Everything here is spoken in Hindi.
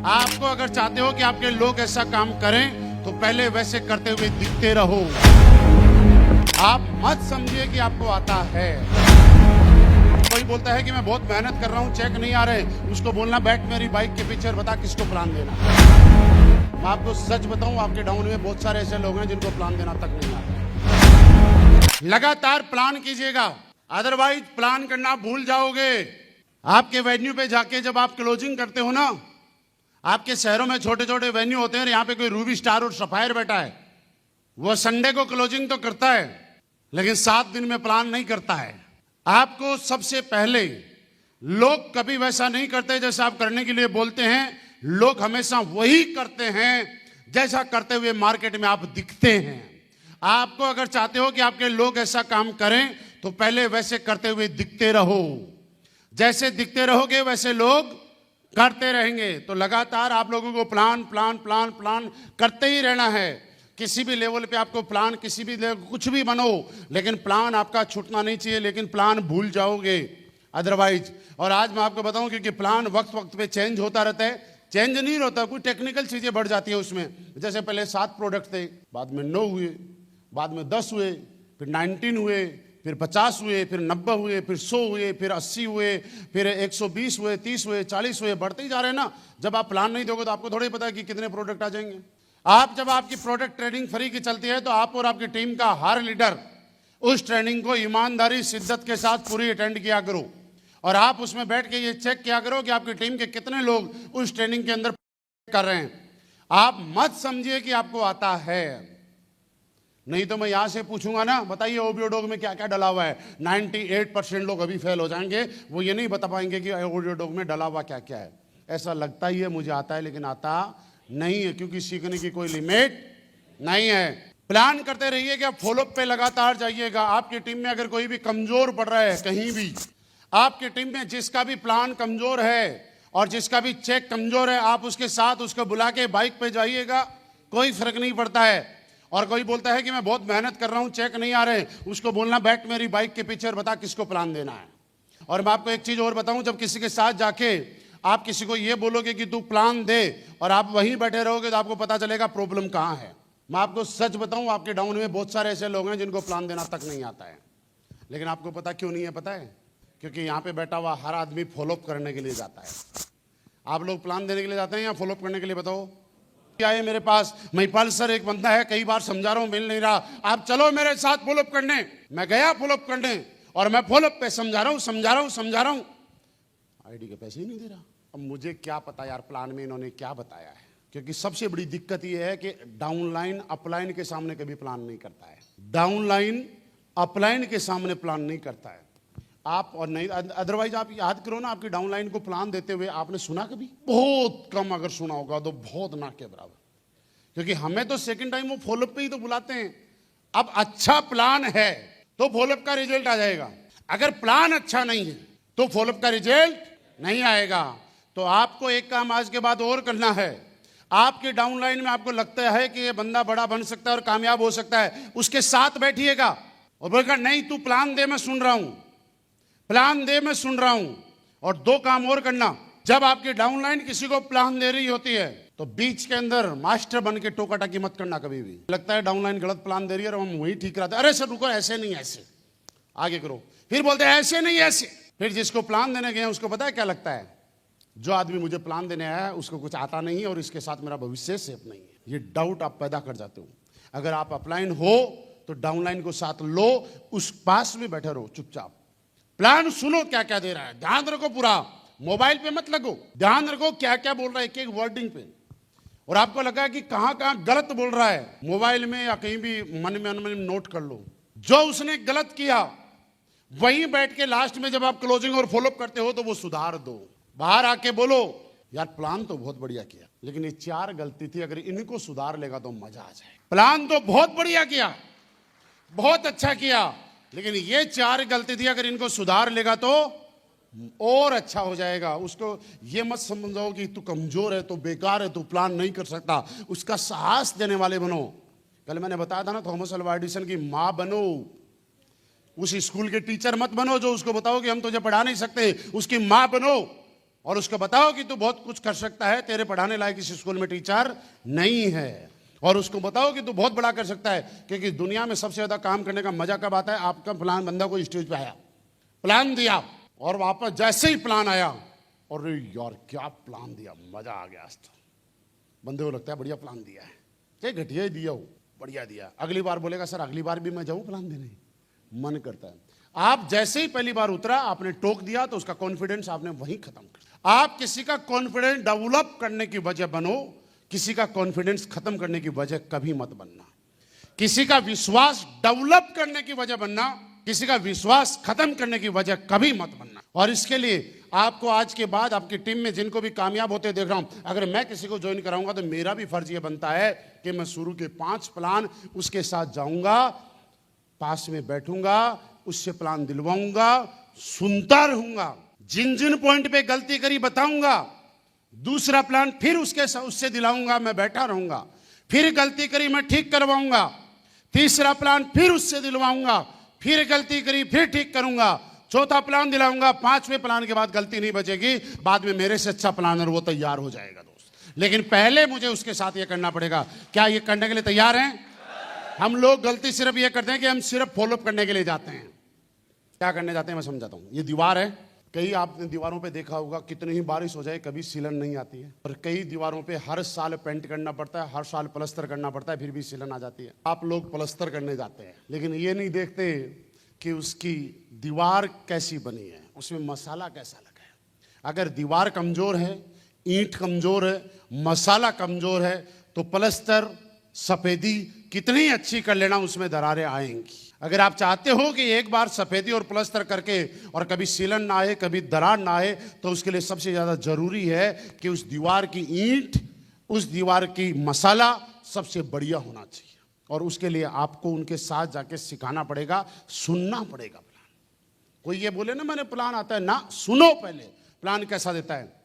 आपको अगर चाहते हो कि आपके लोग ऐसा काम करें तो पहले वैसे करते हुए दिखते रहो। आप मत समझिए कि आपको आता है। कोई बोलता है कि मैं बहुत मेहनत कर रहा हूं, चेक नहीं आ रहे, उसको बोलना बैठ मेरी बाइक के पीछे बता किसको प्लान देना। मैं आपको सच बताऊं, आपके डाउन में बहुत सारे ऐसे लोग हैं जिनको प्लान देना तक नहीं आता। लगातार प्लान कीजिएगा, अदरवाइज प्लान करना भूल जाओगे। आपके वेन्यू पे जाके जब आप क्लोजिंग करते हो ना, आपके शहरों में छोटे छोटे वेन्यू होते हैं, यहाँ पे कोई रूबी स्टार और सफायर बैठा है, वो संडे को क्लोजिंग तो करता है लेकिन 7 दिन में प्लान नहीं करता है। आपको सबसे पहले लोग कभी वैसा नहीं करते जैसा आप करने के लिए बोलते हैं। लोग हमेशा वही करते हैं जैसा करते हुए मार्केट में आप दिखते हैं। आपको अगर चाहते हो कि आपके लोग ऐसा काम करें तो पहले वैसे करते हुए दिखते रहो। जैसे दिखते रहोगे वैसे लोग करते रहेंगे। तो लगातार आप लोगों को प्लान प्लान प्लान प्लान करते ही रहना है। किसी भी लेवल पे आपको प्लान, किसी भी लेवल कुछ भी बनो, लेकिन प्लान आपका छूटना नहीं चाहिए। लेकिन प्लान भूल जाओगे अदरवाइज। और आज मैं आपको बताऊं क्योंकि प्लान वक्त वक्त पे चेंज होता रहता है। चेंज नहीं होता, कुछ टेक्निकल चीजें बढ़ जाती है उसमें। जैसे पहले 7 प्रोडक्ट थे, बाद में 9 हुए, बाद में 10 हुए, फिर 19 हुए, फिर 50 हुए, फिर 90 हुए, फिर 100 हुए, फिर 80 हुए, फिर 120 हुए, 30 हुए, 40 हुए, बढ़ते ही जा रहे हैं ना। जब आप प्लान नहीं दोगे तो आपको थोड़ा ही पता है कि कितने प्रोडक्ट आ जाएंगे। आप जब आपकी प्रोडक्ट ट्रेनिंग फ्री की चलती है तो आप और आपकी टीम का हर लीडर उस ट्रेनिंग को ईमानदारी शिद्दत के साथ पूरी अटेंड किया करो। और आप उसमें बैठ के ये चेक किया करो कि आपकी टीम के कितने लोग उस ट्रेनिंग के अंदर कर रहे हैं। आप मत समझिए कि आपको आता है, नहीं तो मैं यहां से पूछूंगा ना, बताइए ओबियोडोग में क्या क्या डला हुआ है। 98% लोग अभी फेल हो जाएंगे, वो ये नहीं बता पाएंगे कि ओबियोडोग में डला हुआ क्या क्या है। ऐसा लगता ही है मुझे आता है, लेकिन आता नहीं है, क्योंकि सीखने की कोई लिमिट नहीं है। प्लान करते रहिए कि आप फॉलोअप पे लगातार जाइएगा। आपकी टीम में अगर कोई भी कमजोर पड़ रहा है कहीं भी, आपकी टीम में जिसका भी प्लान कमजोर है और जिसका भी चेक कमजोर है, आप उसके साथ उसको बुला के बाइक पे जाइएगा, कोई फर्क नहीं पड़ता है। और कोई बोलता है कि मैं बहुत मेहनत कर रहा हूं, चेक नहीं आ रहे, उसको बोलना बैठ मेरी बाइक के पीछे बता किसको प्लान देना है। और मैं आपको एक चीज और बताऊं, जब किसी के साथ जाके आप किसी को ये बोलोगे कि तू प्लान दे और आप वहीं बैठे रहोगे तो आपको पता चलेगा प्रॉब्लम कहां है। मैं आपको सच बताऊं, आपके डाउन में बहुत सारे ऐसे लोग हैं जिनको प्लान देना तक नहीं आता है। लेकिन आपको पता क्यों नहीं है? पता है, क्योंकि यहां पे बैठा हुआ हर आदमी फॉलोअप करने के लिए जाता है। आप लोग प्लान देने के लिए जाते हैं या फॉलोअप करने के लिए? बताओ। क्या है मेरे पास महिपाल सर एक बंदा है, कई बार समझा रहा हूं, मिल नहीं रहा, आप चलो मेरे साथ फॉलोअप करने। मैं गया फॉलोअप करने और मैं फॉलोअप पे समझा रहा हूं, आईडी के पैसे ही नहीं दे रहा। अब मुझे क्या पता यार प्लान में इन्होंने क्या बताया है। क्योंकि सबसे बड़ी दिक्कत यह है कि डाउनलाइन अपलाइन के सामने कभी प्लान नहीं करता है। डाउनलाइन अपलाइन के सामने प्लान नहीं करता है। आप और नहीं, अदरवाइज आप याद करो ना, आपकी डाउनलाइन को प्लान देते हुए आपने सुना कभी? बहुत कम, अगर सुना होगा तो बहुत ना के बराबर। क्योंकि हमें तो सेकंड टाइम वो फॉलोअप पे ही तो बुलाते हैं। अब अच्छा प्लान है तो फॉलोअप का रिजल्ट आ जाएगा, अगर प्लान अच्छा नहीं है तो फॉलोअप का रिजल्ट नहीं आएगा। तो आपको एक काम आज के बाद और करना है। आपके डाउनलाइन में आपको लगता है कि ये बंदा बड़ा बन सकता है और कामयाब हो सकता है, उसके साथ बैठिएगा और बोलेगा नहीं तू प्लान दे, मैं सुन रहा हूं, प्लान दे, मैं सुन रहा हूं। और 2 काम और करना, जब आपकी डाउनलाइन किसी को प्लान दे रही होती है तो बीच के अंदर मास्टर बन के टोका टाकी मत करना कभी भी। लगता है डाउनलाइन गलत प्लान दे रही है और हम वही ठीक कराते, अरे सर रुको, ऐसे नहीं ऐसे, आगे करो। फिर बोलते हैं ऐसे नहीं ऐसे। फिर जिसको प्लान देने गए उसको पता है क्या लगता है, जो आदमी मुझे प्लान देने आया है उसको कुछ आता नहीं है और इसके साथ मेरा भविष्य सेफ नहीं है। ये डाउट आप पैदा कर जाते हो। अगर आप अपलाइन हो तो डाउनलाइन को साथ लो, उस पास में बैठे रहो चुपचाप, प्लान सुनो क्या क्या दे रहा है, ध्यान रखो, पूरा मोबाइल पे मत लगो, ध्यान रखो क्या क्या बोल रहा है एक एक वर्डिंग पे। और आपको लगा कि कहां कहां गलत बोल रहा है, मोबाइल में या कहीं भी मन में नोट कर लो। जो उसने गलत किया वहीं बैठ के लास्ट में जब आप क्लोजिंग और फॉलोअप करते हो तो वो सुधार दो। बाहर आके बोलो यार प्लान तो बहुत बढ़िया किया, लेकिन ये 4 गलती थी, अगर इनको सुधार लेगा तो मजा आ जाए। प्लान तो बहुत बढ़िया किया, बहुत अच्छा किया, लेकिन ये 4 गलती थी, अगर इनको सुधार लेगा तो और अच्छा हो जाएगा। उसको ये मत समझो कि तू कमजोर है, तू बेकार है, तू प्लान नहीं कर सकता। उसका साहस देने वाले बनो। कल मैंने बताया था ना, थॉमस अल्वा एडिसन की मां बनो। उस स्कूल के टीचर मत बनो जो उसको बताओ कि हम तुझे पढ़ा नहीं सकते, उसकी मां बनो और उसको बताओ कि तू बहुत कुछ कर सकता है, तेरे पढ़ाने लायक इस स्कूल में टीचर नहीं है। और उसको बताओ कि तू बहुत बड़ा कर सकता है, क्योंकि दुनिया में सबसे ज्यादा काम करने का मजा कब आता है? आपका प्लान बंदा को स्टेज पे आया, प्लान दिया और वापस जैसे ही प्लान आया, और यार क्या प्लान दिया, मजा आ गया। आज तो बंदे को लगता है बढ़िया प्लान दिया है, चाहे घटिया ही दिया हो, बढ़िया दिया। अगली बार बोलेगा सर अगली बार भी मैं जाऊं प्लान देने, मन करता है। आप जैसे ही पहली बार उतरा, आपने टोक दिया तो उसका कॉन्फिडेंस आपने वहीं खत्म कर दिया। आप किसी का कॉन्फिडेंस डेवलप करने की वजह बनो, किसी का कॉन्फिडेंस खत्म करने की वजह कभी मत बनना। किसी का विश्वास डेवलप करने की वजह बनना, किसी का विश्वास खत्म करने की वजह कभी मत बनना। और इसके लिए आपको आज के बाद आपकी टीम में जिनको भी कामयाब होते देख रहा हूं, अगर मैं किसी को ज्वाइन कराऊंगा तो मेरा भी फर्ज यह बनता है कि मैं शुरू के 5 प्लान उसके साथ जाऊंगा, पास में बैठूंगा, उससे प्लान दिलवाऊंगा, सुनता रहूंगा, जिन जिन पॉइंट पे गलती करी बताऊंगा, दूसरा प्लान फिर उससे दिलाऊंगा, मैं बैठा रहूंगा, फिर गलती करी मैं ठीक करवाऊंगा, तीसरा प्लान फिर उससे दिलवाऊंगा, फिर गलती करी फिर ठीक करूंगा, चौथा प्लान दिलाऊंगा, 5वें प्लान के बाद गलती नहीं बचेगी, बाद में मेरे से अच्छा प्लानर वो तैयार हो जाएगा दोस्त। लेकिन पहले मुझे उसके साथ ये करना पड़ेगा। क्या ये करने के लिए तैयार हैं? हम लोग गलती सिर्फ ये करते हैं कि हम सिर्फ फॉलोअप करने के लिए जाते हैं। क्या करने जाते हैं मैं समझाता हूं। ये दीवार है, कई आपने दीवारों पे देखा होगा, कितनी ही बारिश हो जाए कभी सीलन नहीं आती है, और कई दीवारों पे हर साल पेंट करना पड़ता है, हर साल प्लस्तर करना पड़ता है, फिर भी सीलन आ जाती है। आप लोग प्लस्तर करने जाते हैं, लेकिन ये नहीं देखते कि उसकी दीवार कैसी बनी है, उसमें मसाला कैसा लगा है। अगर दीवार कमजोर है, ईंट कमजोर है, मसाला कमजोर है, तो प्लस्तर सफेदी कितनी अच्छी कर लेना, उसमें दरारें आएंगी। अगर आप चाहते हो कि एक बार सफेदी और प्लस्तर करके और कभी सीलन ना आए, कभी दरार ना आए, तो उसके लिए सबसे ज्यादा जरूरी है कि उस दीवार की ईंट, उस दीवार की मसाला सबसे बढ़िया होना चाहिए। और उसके लिए आपको उनके साथ जाके सिखाना पड़ेगा, सुनना पड़ेगा प्लान। कोई ये बोले ना मैंने प्लान आता है ना, सुनो पहले प्लान कैसा देता है।